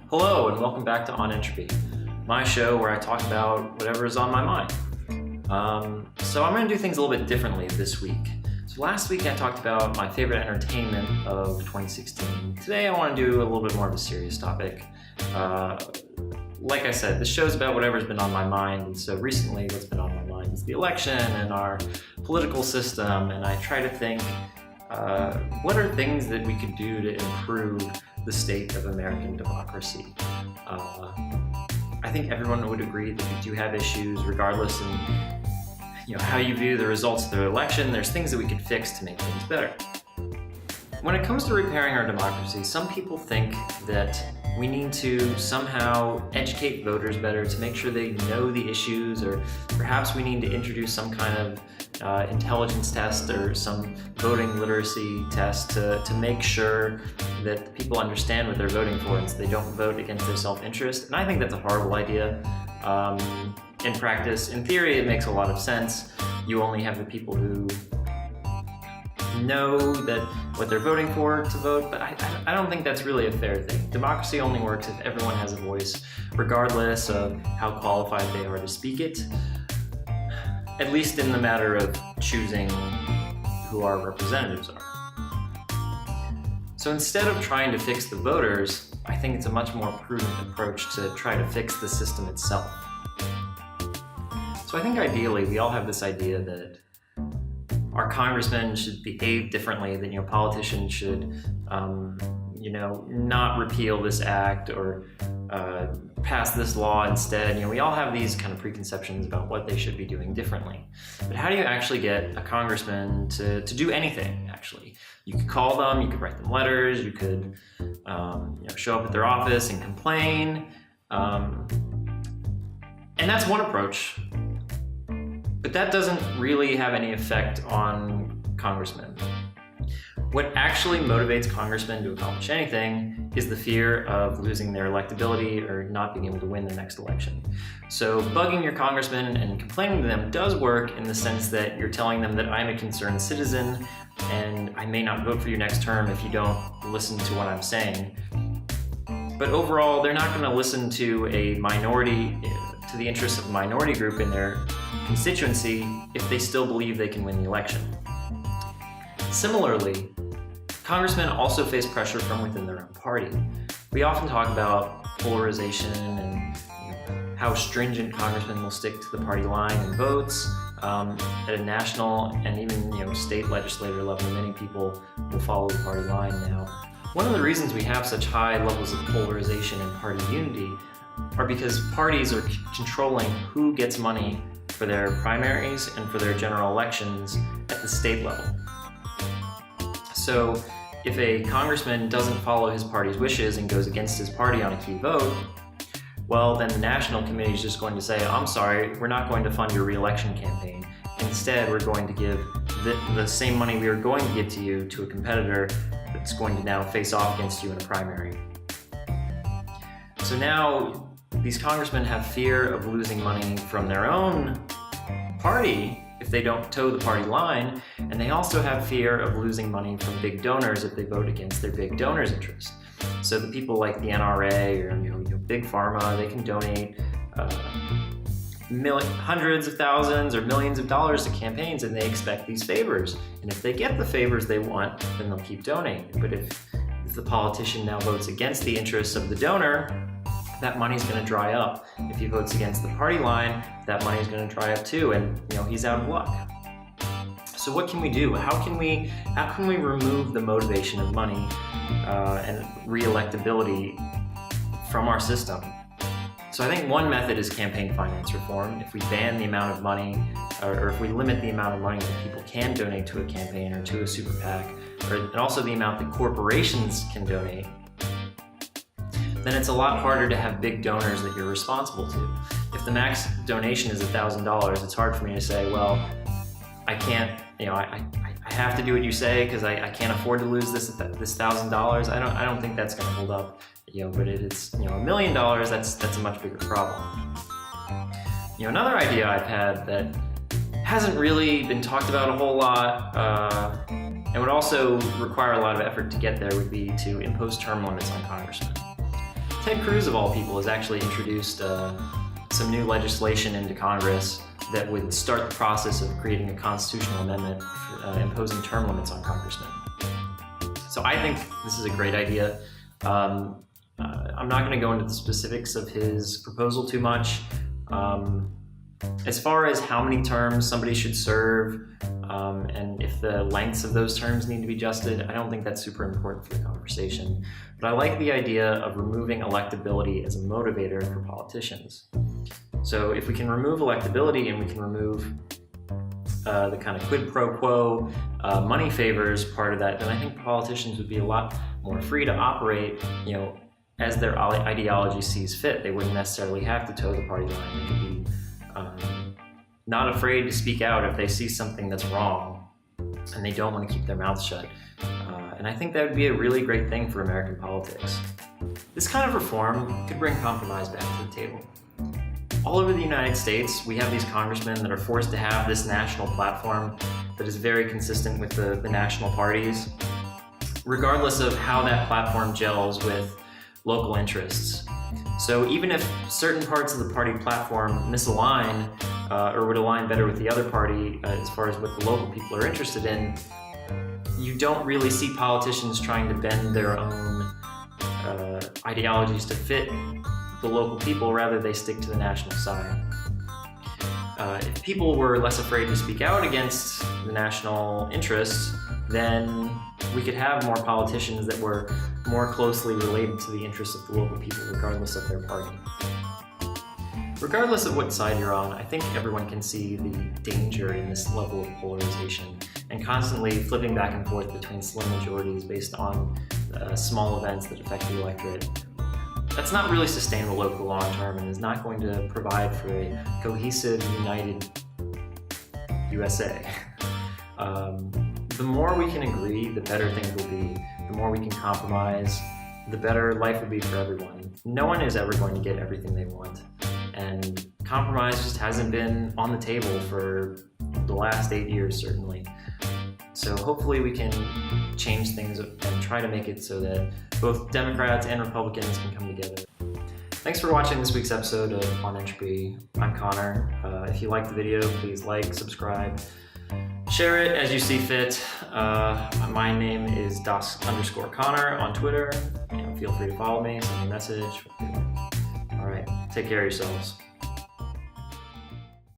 Hello and welcome back to On Entropy, my show where I talk about whatever is on my mind. So I'm going to do things a little bit differently this week. So last week I talked about my favorite entertainment of 2016. Today I want to do a little bit more of a serious topic. Like I said, this show's about whatever's been on my mind, and so recently what's been on my mind is the election and our political system, and I try to think what are things that we could do to improve the state of American democracy. I think everyone would agree that we do have issues regardless in how you view the results of the election. There's things that we could fix to make things better. When it comes to repairing our democracy, some people think that we need to somehow educate voters better to make sure they know the issues, or perhaps we need to introduce some kind of intelligence test or some voting literacy test to make sure that people understand what they're voting for and so they don't vote against their self-interest. And I think that's a horrible idea. In practice, in theory, it makes a lot of sense. You only have the people who know that what they're voting for to vote, but I don't think that's really a fair thing. Democracy only works if everyone has a voice, regardless of how qualified they are to speak it, at least in the matter of choosing who our representatives are. So instead of trying to fix the voters, I think it's a much more prudent approach to try to fix the system itself. So I think ideally we all have this idea that our congressmen should behave differently, that politicians should not repeal this act or pass this law instead. We all have these kind of preconceptions about what they should be doing differently. But how do you actually get a congressman to do anything, actually? You could call them, you could write them letters, you could show up at their office and complain. And that's one approach. But that doesn't really have any effect on congressmen. What actually motivates congressmen to accomplish anything is the fear of losing their electability or not being able to win the next election. So bugging your congressman and complaining to them does work in the sense that you're telling them that I'm a concerned citizen and I may not vote for you next term if you don't listen to what I'm saying. But overall, they're not going to listen to a minority, to the interests of a minority group in their constituency if they still believe they can win the election. Similarly, congressmen also face pressure from within their own party. We often talk about polarization and how stringent congressmen will stick to the party line in votes. At a national and even state legislator level, many people will follow the party line now. One of the reasons we have such high levels of polarization and party unity are because parties are controlling who gets money for their primaries and for their general elections at the state level. So if a congressman doesn't follow his party's wishes and goes against his party on a key vote, well, then the national committee is just going to say, I'm sorry, we're not going to fund your re-election campaign. Instead, we're going to give the same money we were going to give to you to a competitor that's going to now face off against you in a primary. So now these congressmen have fear of losing money from their own party if they don't toe the party line, and they also have fear of losing money from big donors if they vote against their big donors' interests. So the people like the NRA or big pharma, they can donate hundreds of thousands or millions of dollars to campaigns, and they expect these favors. And if they get the favors they want, then they'll keep donating. But if the politician now votes against the interests of the donor, that money's going to dry up. If he votes against the party line, that money's going to dry up too, and he's out of luck. So what can we do? How can we remove the motivation of money and re-electability from our system? So I think one method is campaign finance reform. If we ban the amount of money, or if we limit the amount of money that people can donate to a campaign or to a super PAC, and also the amount that corporations can donate, then it's a lot harder to have big donors that you're responsible to. If the max donation is $1,000, it's hard for me to say, well, I can't, I have to do what you say because I can't afford to lose this $1,000. I don't think that's going to hold up. But if it's $1 million, that's a much bigger problem. Another idea I've had that hasn't really been talked about a whole lot, and would also require a lot of effort to get there, would be to impose term limits on congressmen. Ted Cruz, of all people, has actually introduced some new legislation into Congress that would start the process of creating a constitutional amendment imposing term limits on congressmen. So I think this is a great idea. I'm not going to go into the specifics of his proposal too much. As far as how many terms somebody should serve and if the lengths of those terms need to be adjusted, I don't think that's super important for the conversation. But I like the idea of removing electability as a motivator for politicians. So if we can remove electability and we can remove the kind of quid pro quo money favors part of that, then I think politicians would be a lot more free to operate, as their ideology sees fit. They wouldn't necessarily have to toe the party line. They could be not afraid to speak out if they see something that's wrong and they don't want to keep their mouths shut. And I think that would be a really great thing for American politics. This kind of reform could bring compromise back to the table. All over the United States, we have these congressmen that are forced to have this national platform that is very consistent with the national parties, regardless of how that platform gels with local interests. So even if certain parts of the party platform misalign or would align better with the other party as far as what the local people are interested in, you don't really see politicians trying to bend their own ideologies to fit the local people. Rather, they stick to the national side. If people were less afraid to speak out against the national interests, then we could have more politicians that were more closely related to the interests of the local people, regardless of their party. Regardless of what side you're on, I think everyone can see the danger in this level of polarization and constantly flipping back and forth between slim majorities based on small events that affect the electorate. That's not really sustainable over the long term and is not going to provide for a cohesive, united USA. The more we can agree, the better things will be. The more we can compromise, the better life will be for everyone. No one is ever going to get everything they want. And compromise just hasn't been on the table for the last 8 years, certainly. So hopefully we can change things and try to make it so that both Democrats and Republicans can come together. Thanks for watching this week's episode of On Entropy. I'm Connor. If you liked the video, please like, subscribe, share it as you see fit. My name is dos_Connor on Twitter. Feel free to follow me, send me a message. All right, take care of yourselves.